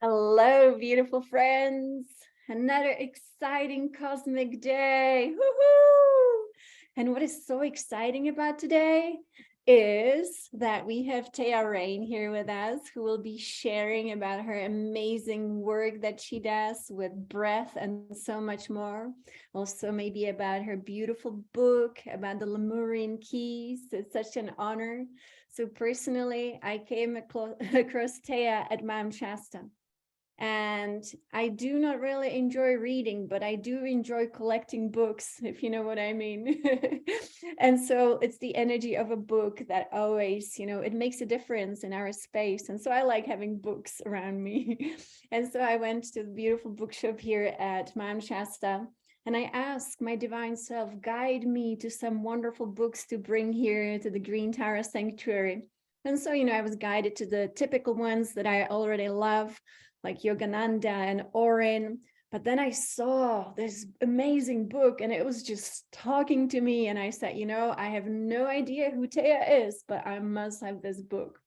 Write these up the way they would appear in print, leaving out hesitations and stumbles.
Hello, beautiful friends. Another exciting cosmic day. Woohoo! And what is so exciting about today is that we have Taya Raine here with us, who will be sharing about her amazing work that she does with breath and so much more. Also, maybe about her beautiful book about the Lemurian keys. It's such an honor. So, personally, I came across Taya at Mount Shasta. And I do not really enjoy reading, but I do enjoy collecting books, if you know what I mean. And so it's the energy of a book that always, it makes a difference in our space. And so I like having books around me. And so I went to the beautiful bookshop here at Mount Shasta. And I asked my divine self, guide me to some wonderful books to bring here to the Green Tara Sanctuary. And so, I was guided to the typical ones that I already love, like Yogananda and Oren. But then I saw this amazing book and it was just talking to me. And I said, I have no idea who Taya is, but I must have this book.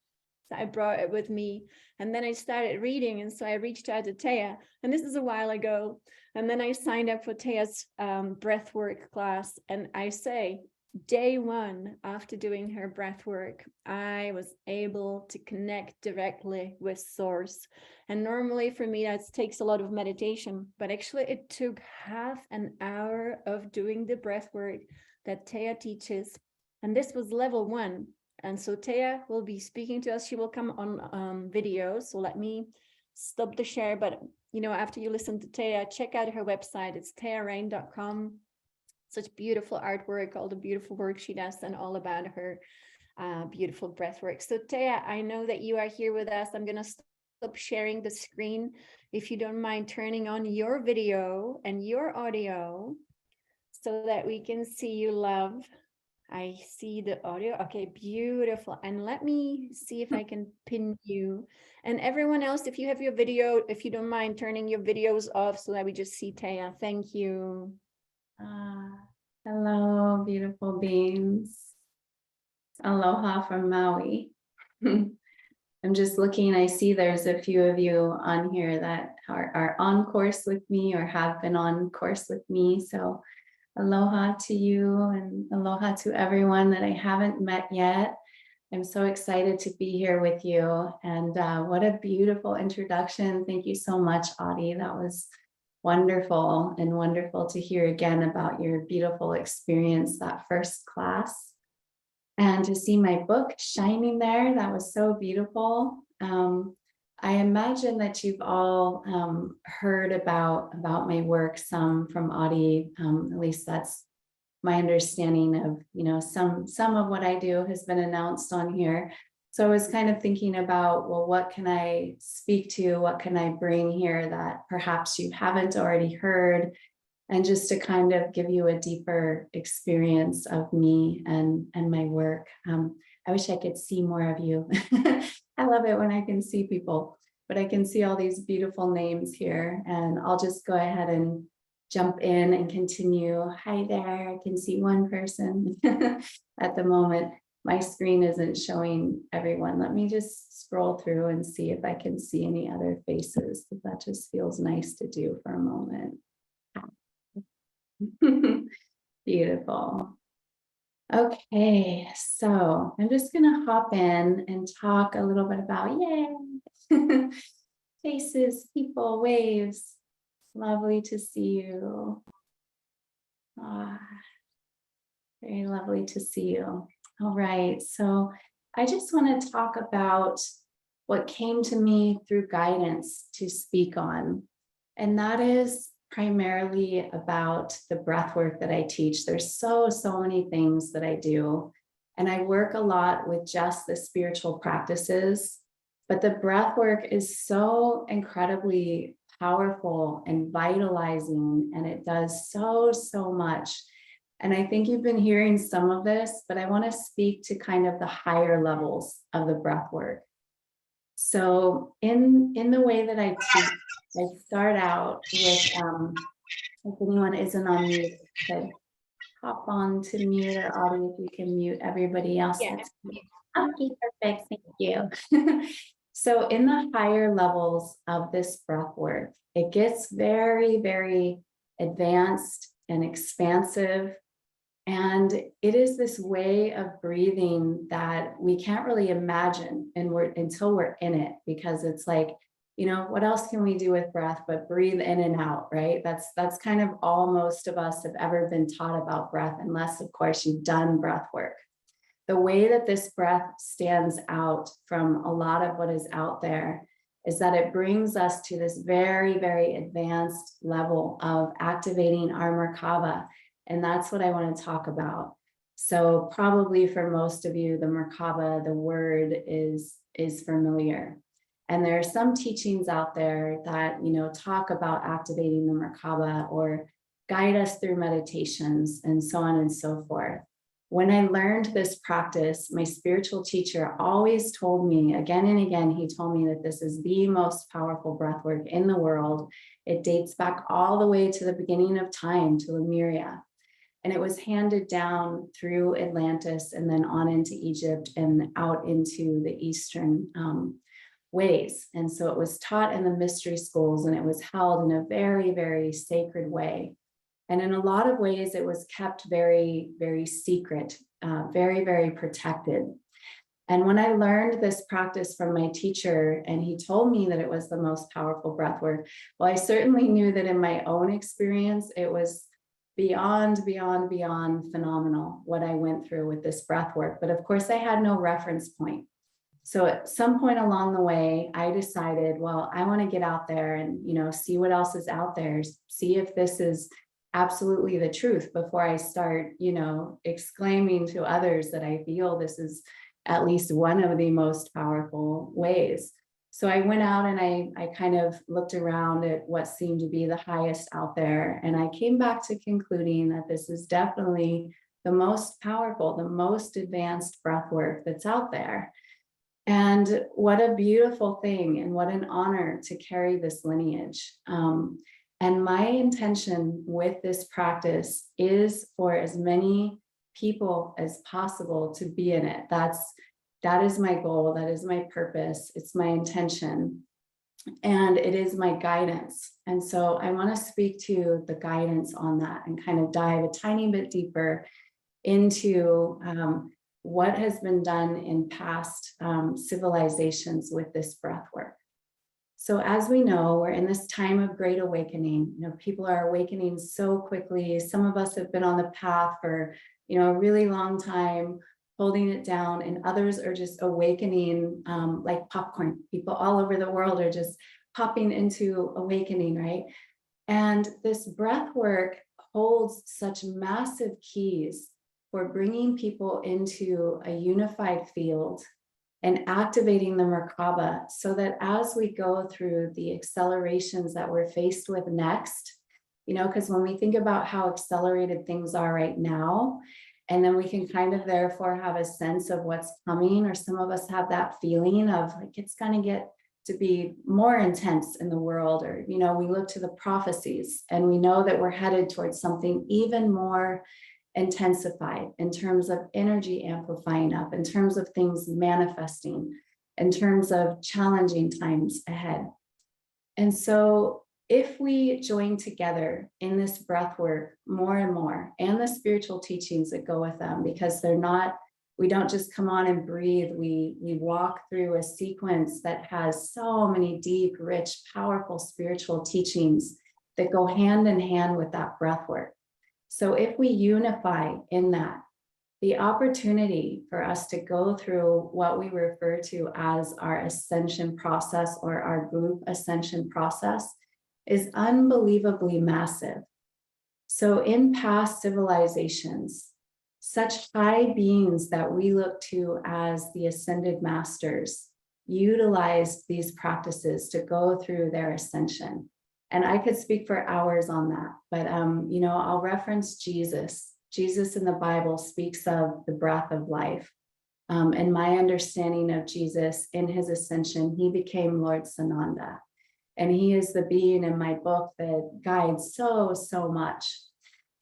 So I brought it with me. And then I started reading. And so I reached out to Taya. And this is a while ago. And then I signed up for Taya's breathwork class. And I say, day one after doing her breath work, I was able to connect directly with source. And normally for me, that takes a lot of meditation, but actually it took half an hour of doing the breath work that Taya teaches. And this was level one. And so Taya will be speaking to us. She will come on video. So let me stop the share. But, after you listen to Taya, check out her website. It's tayaraine.com. Such beautiful artwork, all the beautiful work she does, and all about her beautiful breath work. So Taya, I know that you are here with us. I'm going to stop sharing the screen. If you don't mind turning on your video and your audio so that we can see you, love. I see the audio. Okay, beautiful. And let me see if I can pin you. And everyone else, if you have your video, if you don't mind turning your videos off so that we just see Taya. Thank you. Hello, beautiful beings. Aloha from Maui. I'm just looking, I see there's a few of you on here that are on course with me or have been on course with me. So aloha to you and aloha to everyone that I haven't met yet. I'm so excited to be here with you. And what a beautiful introduction. Thank you so much, Audie. That was wonderful, and wonderful to hear again about your beautiful experience that first class. And to see my book shining there, that was so beautiful. I imagine that you've all heard about my work, some from Audie. At least that's my understanding of, some of what I do has been announced on here. So I was kind of thinking about, well, what can I speak to? What can I bring here that perhaps you haven't already heard? And just to kind of give you a deeper experience of me and my work. I wish I could see more of you. I love it when I can see people, but I can see all these beautiful names here, and I'll just go ahead and jump in and continue. Hi there, I can see one person at the moment. My screen isn't showing everyone. Let me just scroll through and see if I can see any other faces. That just feels nice to do for a moment. Beautiful. Okay, so I'm just going to hop in and talk a little bit about, yay, faces, people, waves. Lovely to see you. Very lovely to see you. All right, so I just want to talk about what came to me through guidance to speak on, and that is primarily about the breath work that I teach. There's so many things that I do, and I work a lot with just the spiritual practices, but the breath work is so incredibly powerful and vitalizing, and it does so much. And I think you've been hearing some of this, but I want to speak to kind of the higher levels of the breath work. So in the way that I teach, I start out with, if anyone isn't on mute, could hop on to mute, or Audie, if you can mute everybody else. Yeah. That's okay, perfect, thank you. So in the higher levels of this breath work, it gets very, very advanced and expansive. And it is this way of breathing that we can't really imagine until we're in it, because it's like, what else can we do with breath but breathe in and out, right? That's kind of all most of us have ever been taught about breath, unless, of course, you've done breath work. The way that this breath stands out from a lot of what is out there is that it brings us to this very, very advanced level of activating our Merkaba. And that's what I want to talk about. So probably for most of you, the Merkaba, the word is familiar. And there are some teachings out there that, talk about activating the Merkaba or guide us through meditations and so on and so forth. When I learned this practice, my spiritual teacher always told me again and again, he told me that this is the most powerful breath work in the world. It dates back all the way to the beginning of time, to Lemuria. And it was handed down through Atlantis and then on into Egypt and out into the Eastern ways. And so it was taught in the mystery schools, and it was held in a very, very sacred way. And in a lot of ways, it was kept very, very secret, very, very protected. And when I learned this practice from my teacher, and he told me that it was the most powerful breath work, well, I certainly knew that in my own experience, it was beyond phenomenal what I went through with this breath work. But of course, I had no reference point. So at some point along the way, I decided, well, I want to get out there and, see what else is out there, see if this is absolutely the truth before I start, exclaiming to others that I feel this is at least one of the most powerful ways. So I went out and I kind of looked around at what seemed to be the highest out there. And I came back to concluding that this is definitely the most powerful, the most advanced breath work that's out there. And what a beautiful thing, and what an honor to carry this lineage. And my intention with this practice is for as many people as possible to be in it. That is my goal. That is my purpose. It's my intention. And it is my guidance. And so I want to speak to the guidance on that and kind of dive a tiny bit deeper into what has been done in past civilizations with this breath work. So as we know, we're in this time of great awakening. People are awakening so quickly. Some of us have been on the path for, a really long time, holding it down, and others are just awakening like popcorn. People all over the world are just popping into awakening, right? And this breath work holds such massive keys for bringing people into a unified field and activating the Merkaba, so that as we go through the accelerations that we're faced with next, because when we think about how accelerated things are right now, and then we can kind of therefore have a sense of what's coming, or some of us have that feeling of like it's going to get to be more intense in the world, or, we look to the prophecies and we know that we're headed towards something even more intensified in terms of energy amplifying up, in terms of things manifesting, in terms of challenging times ahead. And so if we join together in this breath work more and more, and the spiritual teachings that go with them, because we don't just come on and breathe, we walk through a sequence that has so many deep, rich, powerful spiritual teachings that go hand in hand with that breath work. So if we unify in that, the opportunity for us to go through what we refer to as our ascension process, or our group ascension process, is unbelievably massive. So in past civilizations, such high beings that we look to as the ascended masters utilized these practices to go through their ascension. And I could speak for hours on that, but I'll reference Jesus. Jesus in the Bible speaks of the breath of life. And my understanding of Jesus in his ascension, he became Lord Sananda. And he is the being in my book that guides so much.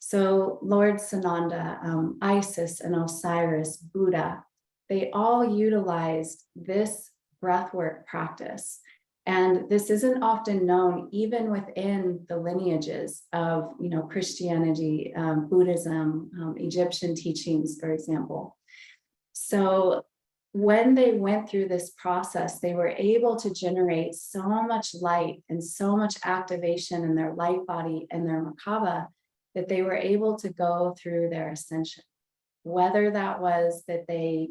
So Lord Sananda, Isis and Osiris, Buddha, they all utilized this breathwork practice. And this isn't often known even within the lineages of, Christianity, Buddhism, Egyptian teachings, for example. So when they went through this process, they were able to generate so much light and so much activation in their light body and their Merkaba that they were able to go through their ascension. Whether that was that they,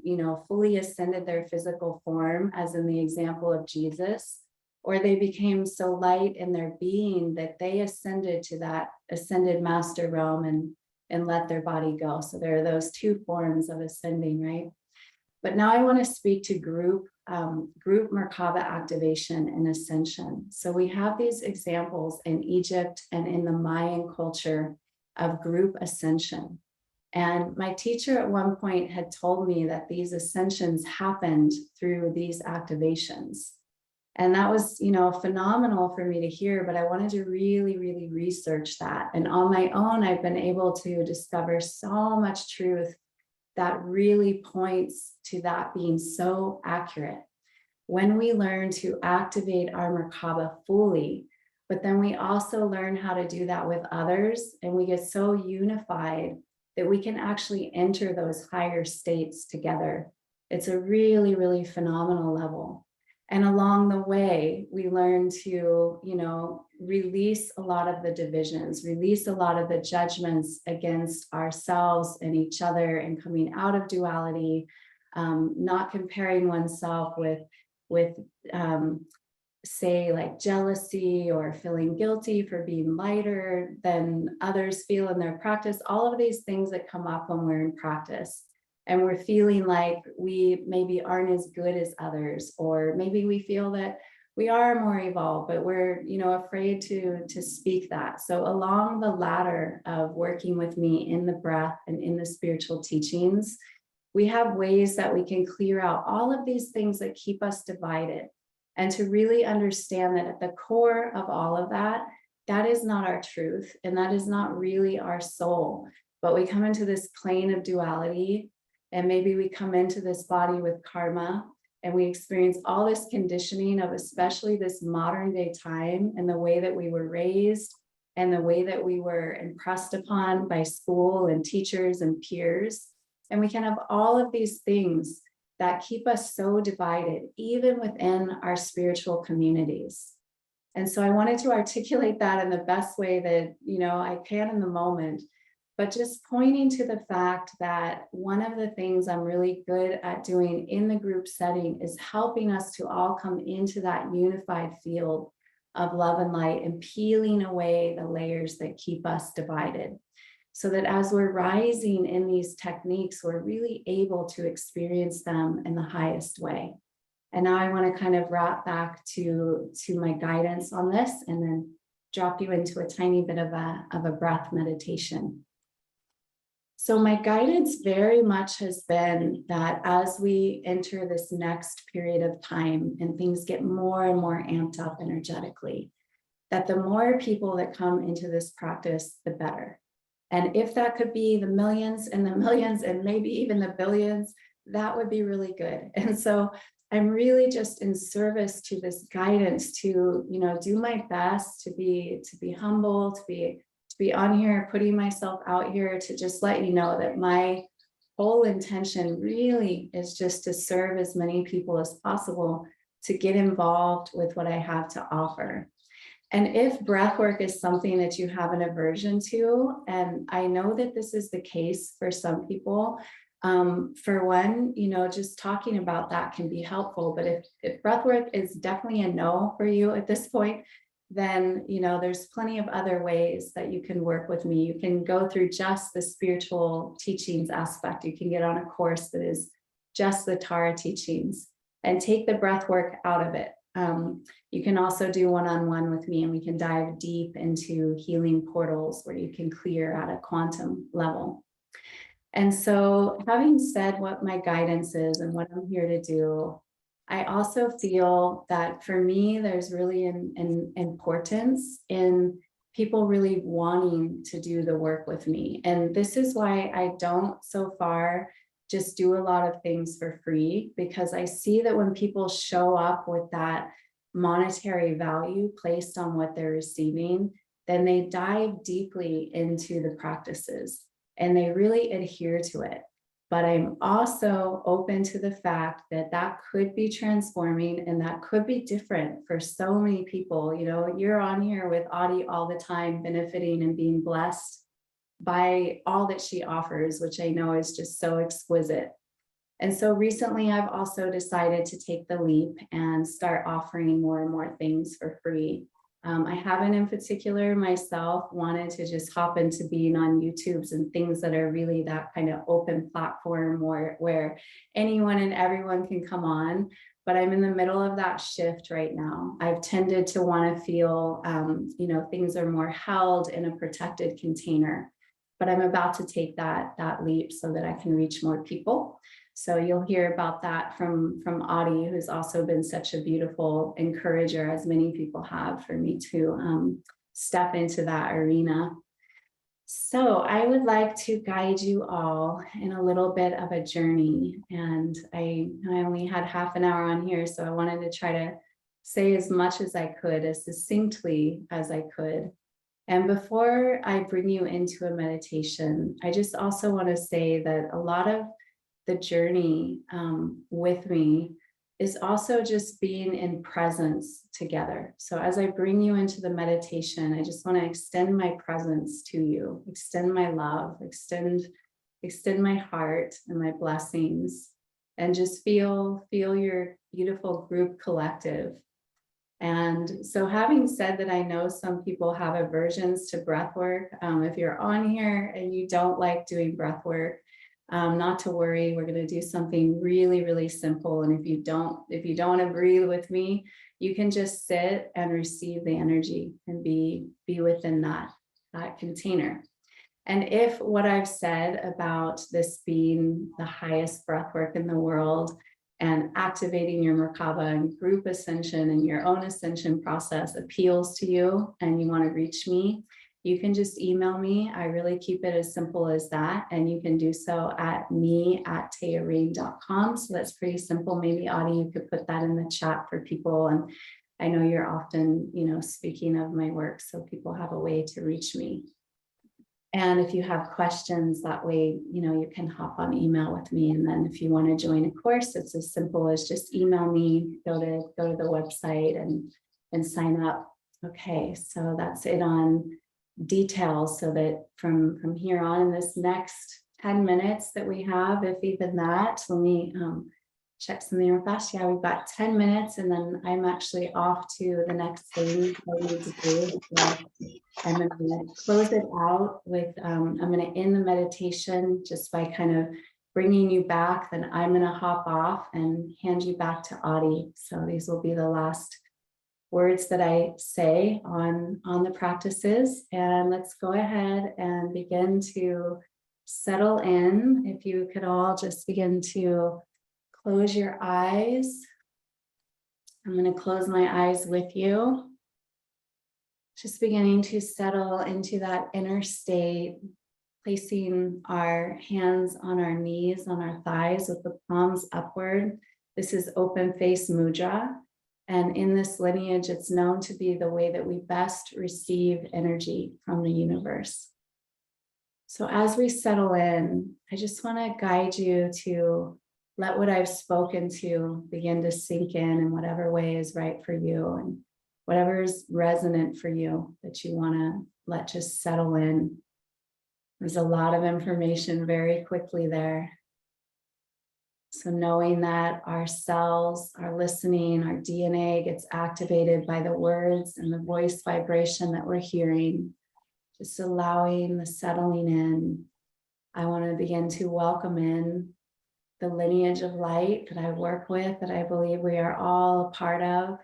fully ascended their physical form, as in the example of Jesus, or they became so light in their being that they ascended to that ascended master realm and let their body go. So there are those two forms of ascending, right? But now I want to speak to group Merkaba activation and ascension. So we have these examples in Egypt and in the Mayan culture of group ascension. And my teacher at one point had told me that these ascensions happened through these activations. And that was, phenomenal for me to hear, but I wanted to really, really research that. And on my own, I've been able to discover so much truth that really points to that being so accurate. When we learn to activate our Merkaba fully, but then we also learn how to do that with others, and we get so unified that we can actually enter those higher states together. It's a really, really phenomenal level. And along the way, we learn to, release a lot of the divisions, release a lot of the judgments against ourselves and each other, and coming out of duality, not comparing oneself with say like jealousy or feeling guilty for being lighter than others feel in their practice, all of these things that come up when we're in practice. And we're feeling like we maybe aren't as good as others, or maybe we feel that we are more evolved, but we're, afraid to speak that. So along the ladder of working with me in the breath and in the spiritual teachings, we have ways that we can clear out all of these things that keep us divided, and to really understand that at the core of all of that, that is not our truth, and that is not really our soul. But we come into this plane of duality, and maybe we come into this body with karma, and we experience all this conditioning of especially this modern day time, and the way that we were raised and the way that we were impressed upon by school and teachers and peers. And we can have all of these things that keep us so divided, even within our spiritual communities. And so I wanted to articulate that in the best way that, I can in the moment, but just pointing to the fact that one of the things I'm really good at doing in the group setting is helping us to all come into that unified field of love and light, and peeling away the layers that keep us divided, so that as we're rising in these techniques, we're really able to experience them in the highest way. And now I want to kind of wrap back to my guidance on this, and then drop you into a tiny bit of a breath meditation. So my guidance very much has been that as we enter this next period of time and things get more and more amped up energetically, that the more people that come into this practice, the better. And if that could be the millions and the millions and maybe even the billions, that would be really good. And so I'm really just in service to this guidance to, do my best to be humble, to be on here, putting myself out here to just let you know that my whole intention really is just to serve as many people as possible to get involved with what I have to offer. And if breathwork is something that you have an aversion to, and I know that this is the case for some people, for one, just talking about that can be helpful. But if breathwork is definitely a no for you at this point, then, there's plenty of other ways that you can work with me. You can go through just the spiritual teachings aspect. You can get on a course that is just the Tara teachings and take the breathwork out of it. You can also do one-on-one with me, and we can dive deep into healing portals where you can clear at a quantum level. And so, having said what my guidance is and what I'm here to do, I also feel that for me, there's really an importance in people really wanting to do the work with me. And this is why I don't so far just do a lot of things for free, because I see that when people show up with that monetary value placed on what they're receiving, then they dive deeply into the practices and they really adhere to it. But I'm also open to the fact that that could be transforming and that could be different for so many people. You know, you're on here with Audie all the time, benefiting and being blessed by all that she offers, which I know is just so exquisite. And so recently I've also decided to take the leap and start offering more and more things for free. I haven't in particular myself wanted to just hop into being on YouTubes and things that are really that kind of open platform where anyone and everyone can come on. But I'm in the middle of that shift right now. I've tended to want to feel, things are more held in a protected container. But I'm about to take that leap so that I can reach more people. So you'll hear about that from Audie, who's also been such a beautiful encourager, as many people have, for me to step into that arena. So I would like to guide you all in a little bit of a journey. And I only had half an hour on here, so I wanted to try to say as much as I could, as succinctly as I could. And before I bring you into a meditation, I just also want to say that a lot of the journey with me is also just being in presence together. So as I bring you into the meditation, I just want to extend my presence to you, extend my love, extend my heart and my blessings, and just feel your beautiful group collective. And so having said that, I know some people have aversions to breath work. If you're on here and you don't like doing breath work, not to worry, we're going to do something really, really simple. And if you don't agree with me, you can just sit and receive the energy and be within that container. And if what I've said about this being the highest breath work in the world and activating your Merkaba and group ascension and your own ascension process appeals to you and you want to reach me, you can just email me. I really keep it as simple as that. And you can do so at me@tayaraine.com. So that's pretty simple. Maybe Audie, you could put that in the chat for people. And I know you're often, speaking of my work, so people have a way to reach me. And if you have questions that way, you can hop on email with me. And then if you want to join a course, it's as simple as just email me, go to the website and sign up. Okay, so that's it on details, so that from here on in this next 10 minutes that we have, if even that, let me check something real fast. Yeah, we've got 10 minutes and then I'm actually off to the next thing I need to do. So I'm going to close it out with, I'm going to end the meditation just by kind of bringing you back. Then I'm going to hop off and hand you back to Audie. So these will be the last words that I say on the practices. And let's go ahead and begin to settle in. If you could all just begin to close your eyes. I'm going to close my eyes with you. Just beginning to settle into that inner state, placing our hands on our knees, on our thighs with the palms upward. This is open face mudra. And in this lineage, it's known to be the way that we best receive energy from the universe. So as we settle in, I just want to guide you to let what I've spoken to begin to sink in whatever way is right for you and whatever is resonant for you that you want to let just settle in. There's a lot of information very quickly there. So knowing that our cells are listening, our DNA gets activated by the words and the voice vibration that we're hearing, just allowing the settling in. I want to begin to welcome in the lineage of light that I work with, that I believe we are all a part of,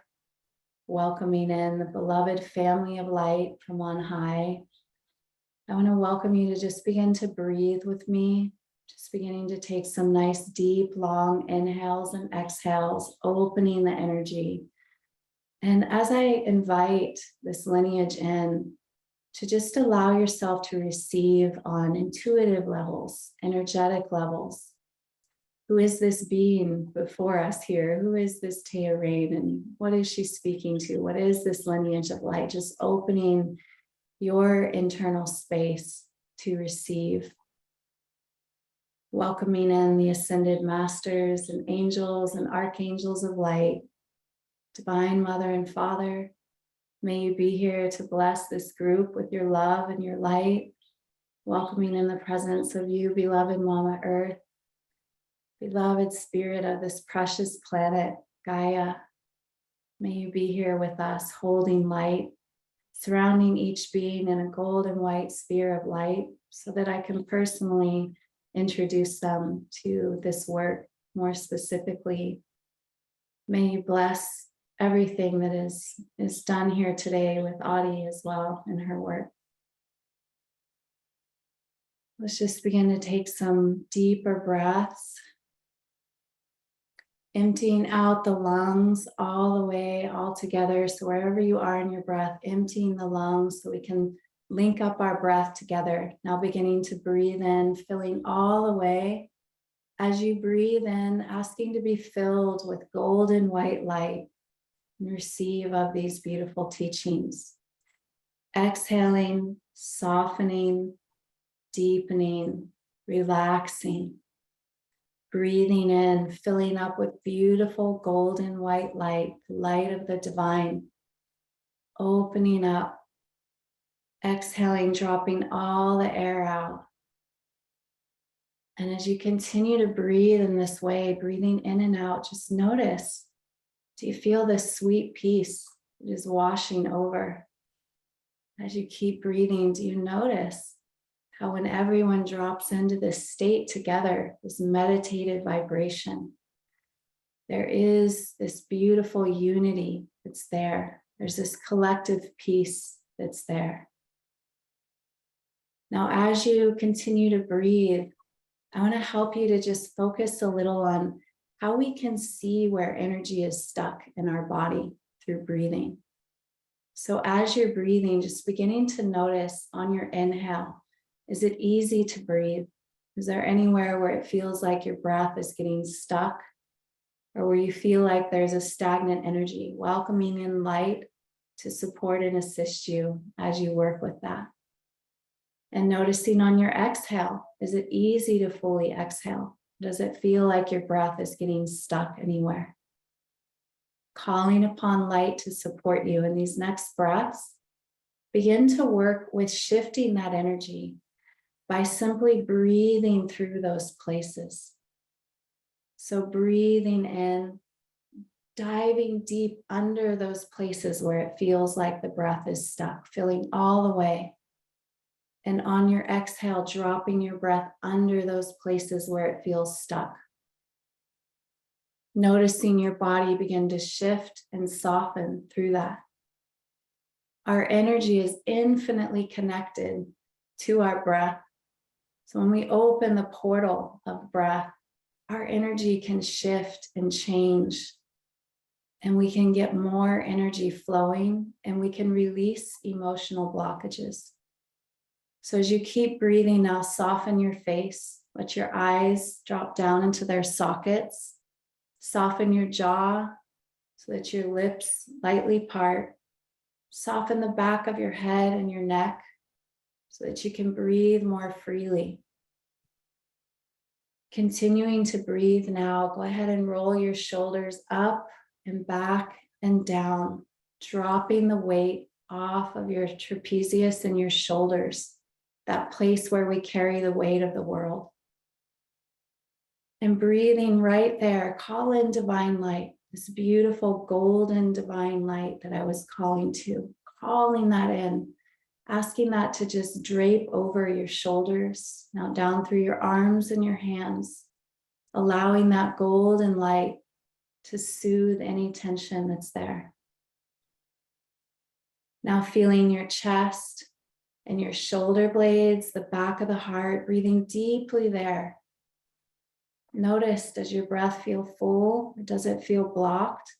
welcoming in the beloved family of light from on high. I want to welcome you to just begin to breathe with me, just beginning to take some nice, deep, long inhales and exhales, opening the energy. And as I invite this lineage in, to just allow yourself to receive on intuitive levels, energetic levels, Who is this being before us here? Who is this Taya Raine, and what is she speaking to? What is this lineage of light? Just opening your internal space to receive. Welcoming in the ascended masters and angels and archangels of light. Divine Mother and Father, may you be here to bless this group with your love and your light. Welcoming in the presence of you, beloved Mama Earth, beloved spirit of this precious planet, Gaia. May you be here with us, holding light, surrounding each being in a gold and white sphere of light, so that I can personally introduce them to this work more specifically. May you bless everything that is done here today with Audie as well in her work. Let's just begin to take some deeper breaths, emptying out the lungs all the way, all together. So wherever you are in your breath, emptying the lungs so we can link up our breath together. Now beginning to breathe in, filling all the way. As you breathe in, asking to be filled with golden white light and receive of these beautiful teachings. Exhaling, softening, deepening, relaxing. Breathing in, filling up with beautiful golden white light, the light of the divine. Opening up. Exhaling, dropping all the air out. And as you continue to breathe in this way, breathing in and out, just notice, do you feel this sweet peace that is washing over? As you keep breathing, do you notice how when everyone drops into this state together, this meditative vibration, there is this beautiful unity that's there. There's this collective peace that's there. Now, as you continue to breathe, I want to help you to just focus a little on how we can see where energy is stuck in our body through breathing. So as you're breathing, just beginning to notice on your inhale, is it easy to breathe? Is there anywhere where it feels like your breath is getting stuck, or where you feel like there's a stagnant energy? Welcoming in light to support and assist you as you work with that. And noticing on your exhale, is it easy to fully exhale? Does it feel like your breath is getting stuck anywhere? Calling upon light to support you in these next breaths, begin to work with shifting that energy by simply breathing through those places. So breathing in, diving deep under those places where it feels like the breath is stuck, filling all the way. And on your exhale, dropping your breath under those places where it feels stuck. Noticing your body begin to shift and soften through that. Our energy is infinitely connected to our breath. So when we open the portal of breath, our energy can shift and change. And we can get more energy flowing, and we can release emotional blockages. So as you keep breathing now, soften your face. Let your eyes drop down into their sockets. Soften your jaw so that your lips lightly part. Soften the back of your head and your neck so that you can breathe more freely. Continuing to breathe now, go ahead and roll your shoulders up and back and down, dropping the weight off of your trapezius and your shoulders. That place where we carry the weight of the world. And breathing right there, call in divine light, this beautiful golden divine light that I was calling to, calling that in, asking that to just drape over your shoulders, now down through your arms and your hands, allowing that golden light to soothe any tension that's there. Now feeling your chest and your shoulder blades, the back of the heart, breathing deeply there. Notice, does your breath feel full, or does it feel blocked?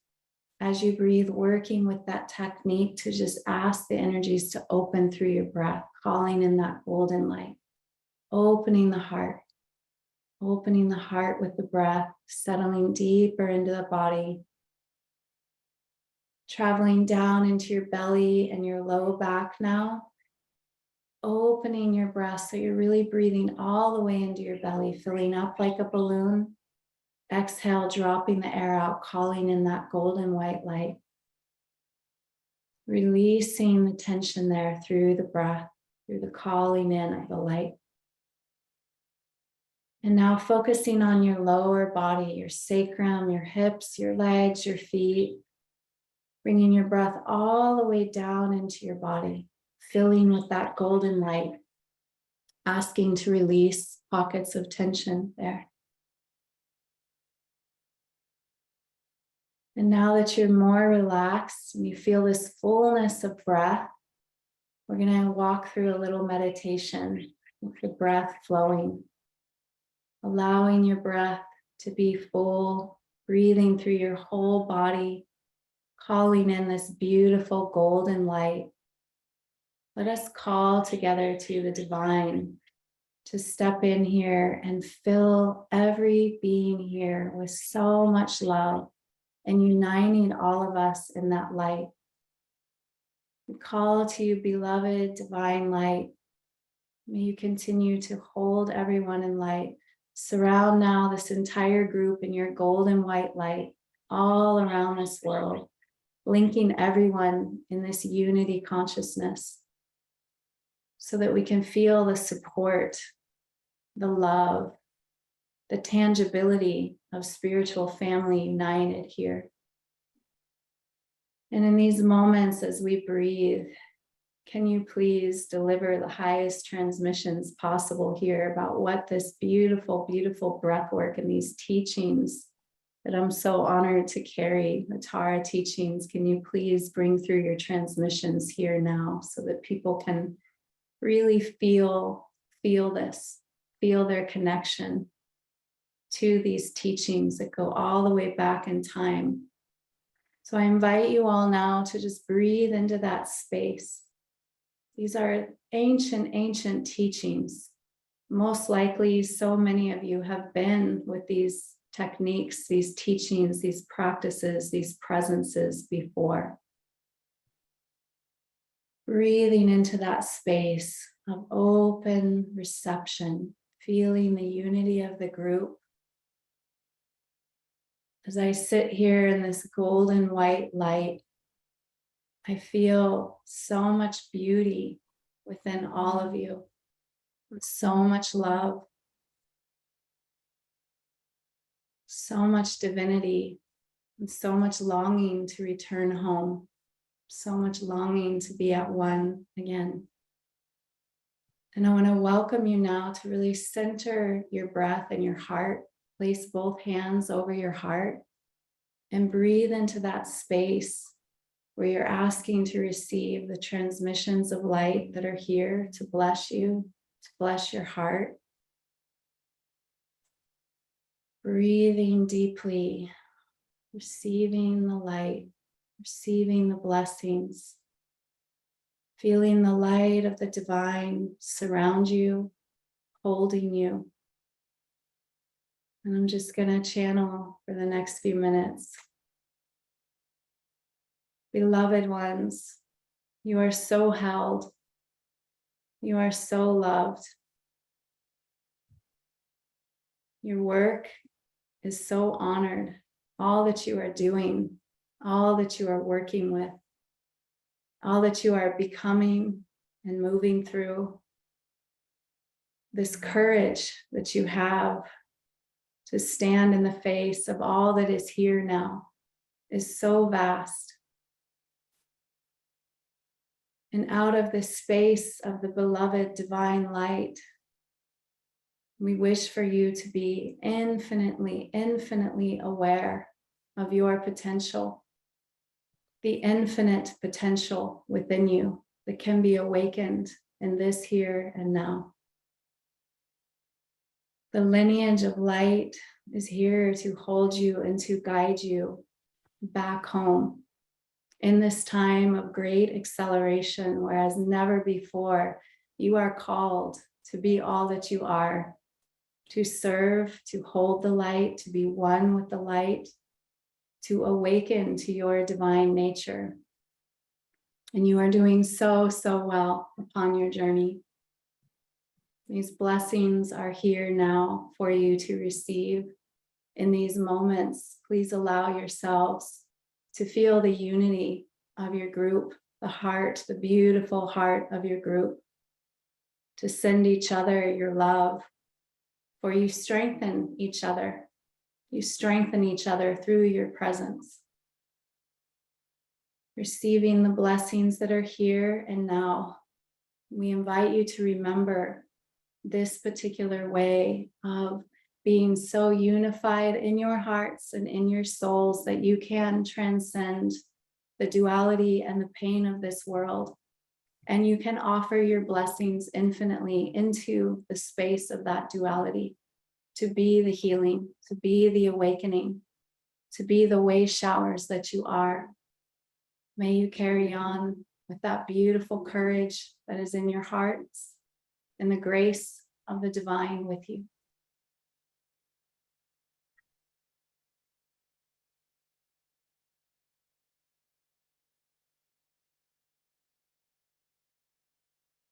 As you breathe, working with that technique to just ask the energies to open through your breath, calling in that golden light, opening the heart, Opening the heart with the breath, settling deeper into the body. Traveling down into your belly and your low back now. Opening your breath so you're really breathing all the way into your belly, filling up like a balloon. Exhale, dropping the air out, calling in that golden white light. Releasing the tension there through the breath, through the calling in of the light. And now focusing on your lower body, your sacrum, your hips, your legs, your feet. Bringing your breath all the way down into your body, filling with that golden light, asking to release pockets of tension there. And now that you're more relaxed and you feel this fullness of breath, we're going to walk through a little meditation with the breath flowing, allowing your breath to be full, breathing through your whole body, calling in this beautiful golden light. Let us call together to the divine to step in here and fill every being here with so much love and uniting all of us in that light. We call to you, beloved divine light. May you continue to hold everyone in light. Surround now this entire group in your golden white light all around this world, linking everyone in this unity consciousness so that we can feel the support, the love, the tangibility of spiritual family united here. And in these moments as we breathe, can you please deliver the highest transmissions possible here about what this beautiful, beautiful breath work and these teachings that I'm so honored to carry, the Tara teachings, can you please bring through your transmissions here now so that people can really feel this, feel their connection to these teachings that go all the way back in time. So I invite you all now to just breathe into that space. These are ancient, ancient teachings. Most likely, so many of you have been with these techniques, these teachings, these practices, these presences before. Breathing into that space of open reception, feeling the unity of the group. As I sit here in this golden white light, I feel so much beauty within all of you, so much love, so much divinity, and so much longing to return home, so much longing to be at one again. And I want to welcome you now to really center your breath in your heart. Place both hands over your heart and breathe into that space where you're asking to receive the transmissions of light that are here to bless you, to bless your heart. Breathing deeply, receiving the light, receiving the blessings, feeling the light of the divine surround you, holding you. And I'm just going to channel for the next few minutes. Beloved ones, you are so held. You are so loved. Your work is so honored. All that you are doing, all that you are working with, all that you are becoming and moving through. This courage that you have to stand in the face of all that is here now is so vast. And out of this space of the beloved divine light, we wish for you to be infinitely, infinitely aware of your potential, the infinite potential within you that can be awakened in this here and now. The lineage of light is here to hold you and to guide you back home in this time of great acceleration, whereas never before you are called to be all that you are, to serve, to hold the light, to be one with the light, to awaken to your divine nature. And you are doing so, so well upon your journey. These blessings are here now for you to receive. In these moments, please allow yourselves to feel the unity of your group, the heart, the beautiful heart of your group, to send each other your love, for you strengthen each other. You strengthen each other through your presence. Receiving the blessings that are here and now, we invite you to remember this particular way of being so unified in your hearts and in your souls that you can transcend the duality and the pain of this world. And you can offer your blessings infinitely into the space of that duality, to be the healing, to be the awakening, to be the way showers that you are. May you carry on with that beautiful courage that is in your hearts and the grace of the divine with you.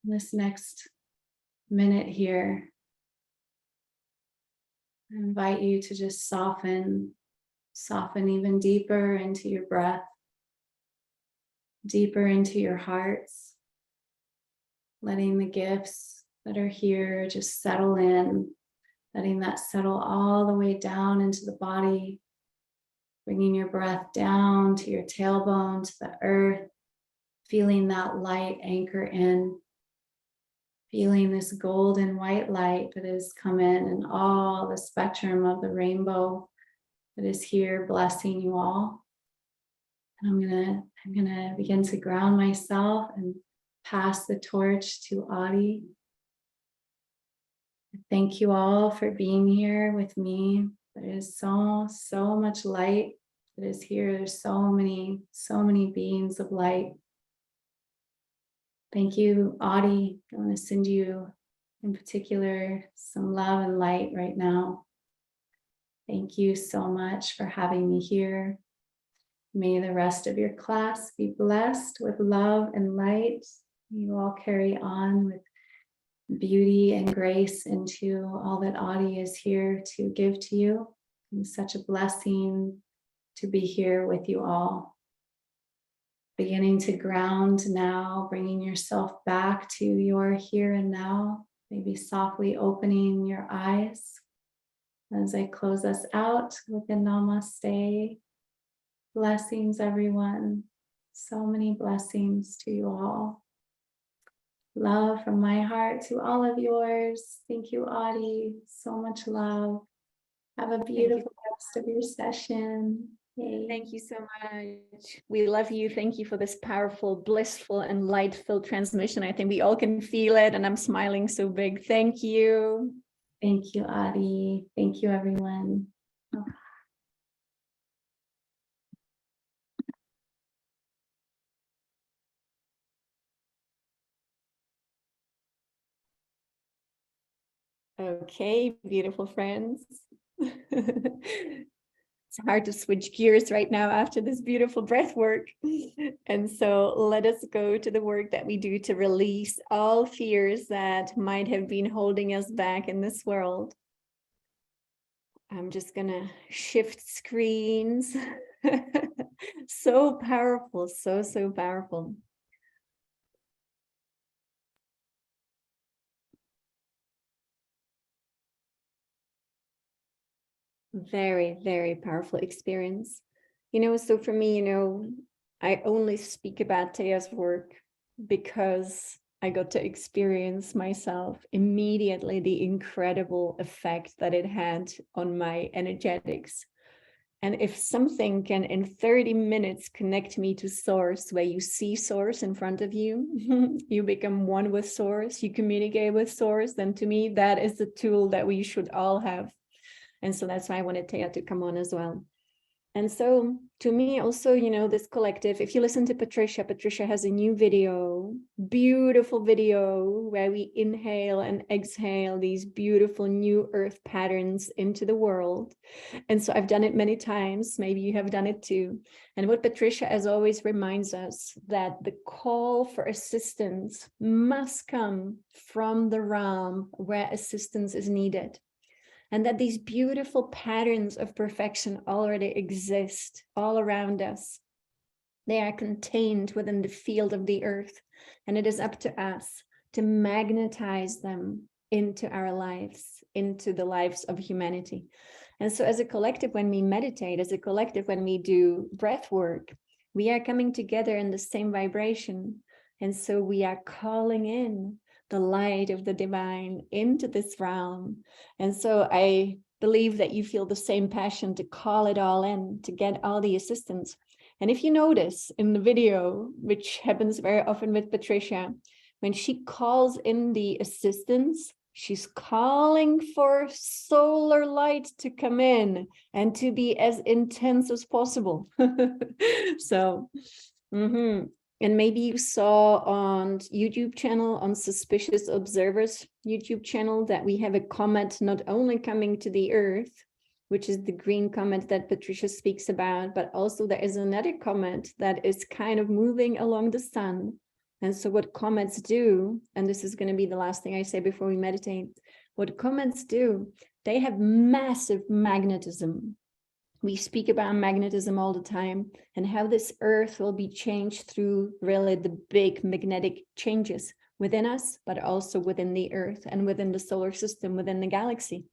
This next minute here, I invite you to just soften even deeper into your breath, deeper into your hearts, letting the gifts that are here just settle in, letting that settle all the way down into the body, bringing your breath down to your tailbone, to the earth, feeling that light anchor in, feeling this golden white light that has come in and all the spectrum of the rainbow that is here blessing you all. And I'm gonna begin to ground myself and pass the torch to Adi. Thank you all for being here with me. There is so much light that is here. There's so many beings of light. Thank you, Adi. I want to send you in particular some love and light right now. Thank you so much for having me here. May the rest of your class be blessed with love and light. You all carry on with beauty and grace into all that Adi is here to give to you. It's such a blessing to be here with you all. Beginning to ground now, bringing yourself back to your here and now, maybe softly opening your eyes as I close us out with a namaste. Blessings, everyone. So many blessings to you all. Love from my heart to all of yours. Thank you, Adi. So much love. Have a beautiful rest of your session. Yay. Thank you so much. We love you. Thank you for this powerful, blissful, and light-filled transmission. I think we all can feel it, and I'm smiling so big. Thank you. Thank you, Adi. Thank you, everyone. Oh. Okay, beautiful friends. It's hard to switch gears right now after this beautiful breath work. And so let us go to the work that we do to release all fears that might have been holding us back in this world. I'm just gonna shift screens. So powerful, so powerful. Very powerful experience. So for me, I only speak about Taya's work because I got to experience myself immediately the incredible effect that it had on my energetics. And if something can in 30 minutes connect me to source, where you see source in front of you, you become one with source, you communicate with source, then to me, that is the tool that we should all have. And so that's why I wanted Taya to come on as well. And so to me also, you know, this collective, if you listen to Patricia, Patricia has a new video, beautiful video where we inhale and exhale these beautiful new earth patterns into the world. And so I've done it many times. Maybe you have done it too. And what Patricia, as always, reminds us that the call for assistance must come from the realm where assistance is needed. And that these beautiful patterns of perfection already exist all around us. They are contained within the field of the earth, and it is up to us to magnetize them into our lives, into the lives of humanity. And so as a collective, when we meditate, as a collective, when we do breath work, we are coming together in the same vibration. And so we are calling in the light of the divine into this realm. And so I believe that you feel the same passion to call it all in, to get all the assistance. And if you notice in the video, which happens very often with Patricia, when she calls in the assistance, she's calling for solar light to come in and to be as intense as possible. So, and maybe you saw on YouTube channel, on Suspicious Observers YouTube channel, that we have a comet not only coming to the earth, which is the green comet that Patricia speaks about, but also there is another comet that is kind of moving along the sun. And so what comets do, and this is going to be the last thing I say before we meditate, what comets do, they have massive magnetism. We speak about magnetism all the time and how this earth will be changed through really the big magnetic changes within us, but also within the earth and within the solar system, within the galaxy.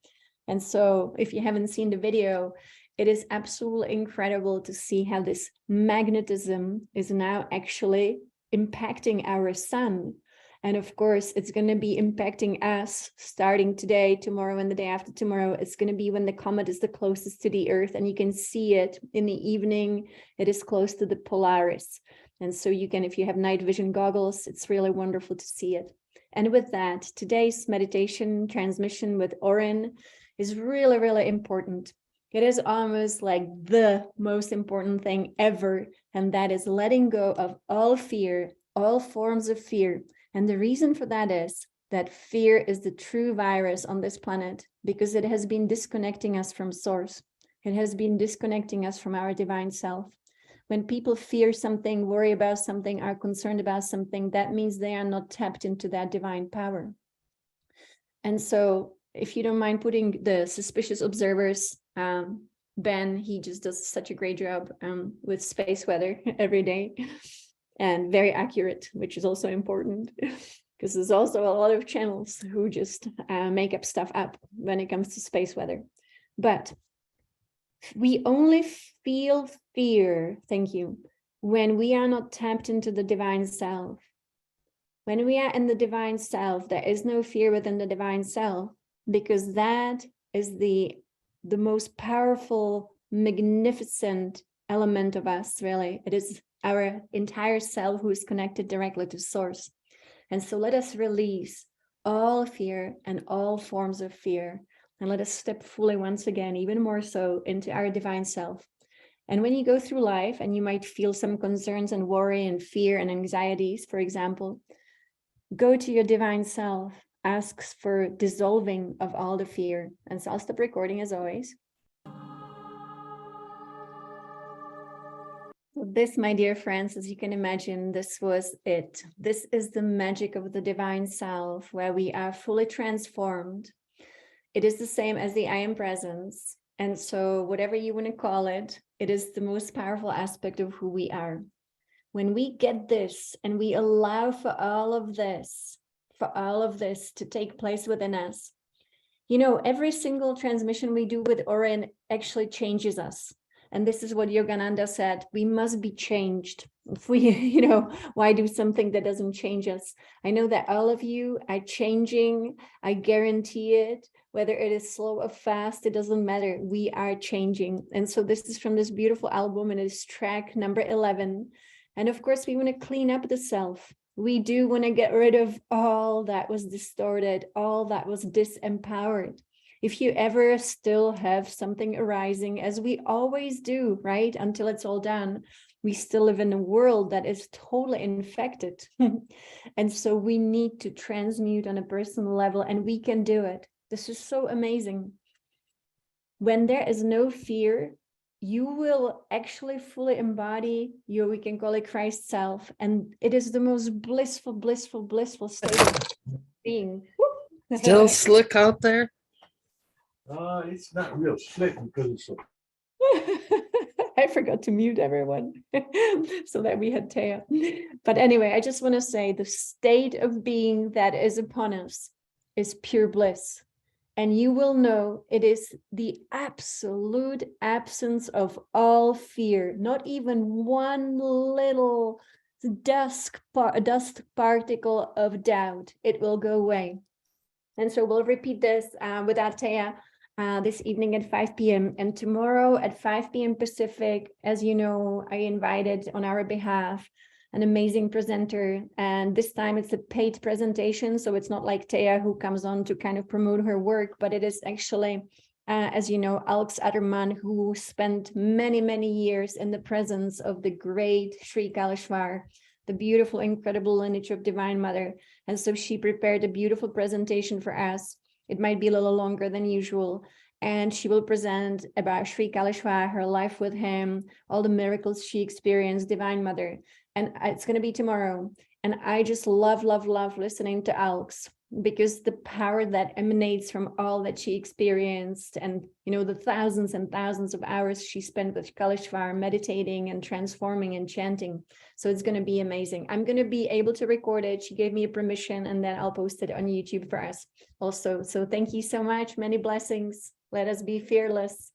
And so if you haven't seen the video, it is absolutely incredible to see how this magnetism is now actually impacting our sun. And of course, it's going to be impacting us starting today, tomorrow, and the day after tomorrow. It's going to be when the comet is the closest to the Earth, and you can see it in the evening. It is close to the Polaris. And so you can, if you have night vision goggles, it's really wonderful to see it. And with that, today's meditation transmission with Oren is really, really important. It is almost like the most important thing ever, and that is letting go of all fear, all forms of fear. And the reason for that is that fear is the true virus on this planet, because it has been disconnecting us from source. It has been disconnecting us from our divine self. When people fear something, worry about something, are concerned about something, that means they are not tapped into that divine power. And so if you don't mind putting the Suspicious Observers, Ben, he just does such a great job with space weather every day. And very accurate, which is also important, because there's also a lot of channels who just make up stuff up when it comes to space weather. But we only feel fear, thank you, when we are not tapped into the divine self. When we are in the divine self, there is no fear within the divine self, because that is the most powerful, magnificent element of us, really. It is our entire self who is connected directly to source. And so let us release all fear and all forms of fear, and let us step fully once again, even more so, into our divine self. And when you go through life and you might feel some concerns and worry and fear and anxieties, for example, go to your divine self, ask for dissolving of all the fear. And so I'll stop recording as always. This, my dear friends, as you can imagine, this was it. This is the magic of the divine self, where we are fully transformed. It is the same as the I am presence. And so whatever you want to call it, it is the most powerful aspect of who we are. When we get this and we allow for all of this to take place within us, you know, every single transmission we do with Oren actually changes us. And this is what Yogananda said, we must be changed. If we, you know, why do something that doesn't change us? I know that all of you are changing. I guarantee it. Whether it is slow or fast, it doesn't matter. We are changing. And so this is from this beautiful album, and it is track number 11. And of course, we want to clean up the self. We do want to get rid of all that was distorted, all that was disempowered. If you ever still have something arising, as we always do, right, until it's all done, we still live in a world that is totally infected. And so we need to transmute on a personal level, and we can do it. This is so amazing. When there is no fear, you will actually fully embody your, we can call it Christ self. And it is the most blissful, blissful, blissful state of being. Still slick out there? It's not real slick because it's so. I forgot to mute everyone so that we had Taya. But anyway, I just want to say the state of being that is upon us is pure bliss. And you will know it is the absolute absence of all fear, not even one little dust particle of doubt. It will go away. And so we'll repeat this with Taya this evening at 5 p.m. And tomorrow at 5 p.m. Pacific, as you know, I invited on our behalf an amazing presenter. And this time it's a paid presentation. So it's not like Taya who comes on to kind of promote her work, but it is actually, as you know, Alex Atterman, who spent many, many years in the presence of the great Sri Kaleshwar, the beautiful, incredible lineage of Divine Mother. And so she prepared a beautiful presentation for us. It might be a little longer than usual. And she will present about Sri Kaleshwar, her life with him, all the miracles she experienced, Divine Mother. And it's going to be tomorrow. And I just love, love, love listening to Alex, because the power that emanates from all that she experienced, and, you know, the thousands and thousands of hours she spent with Kaleshwar meditating and transforming and chanting. So it's going to be amazing. I'm going to be able to record it. She gave me a permission, and then I'll post it on YouTube for us also. So thank you so much. Many blessings. Let us be fearless.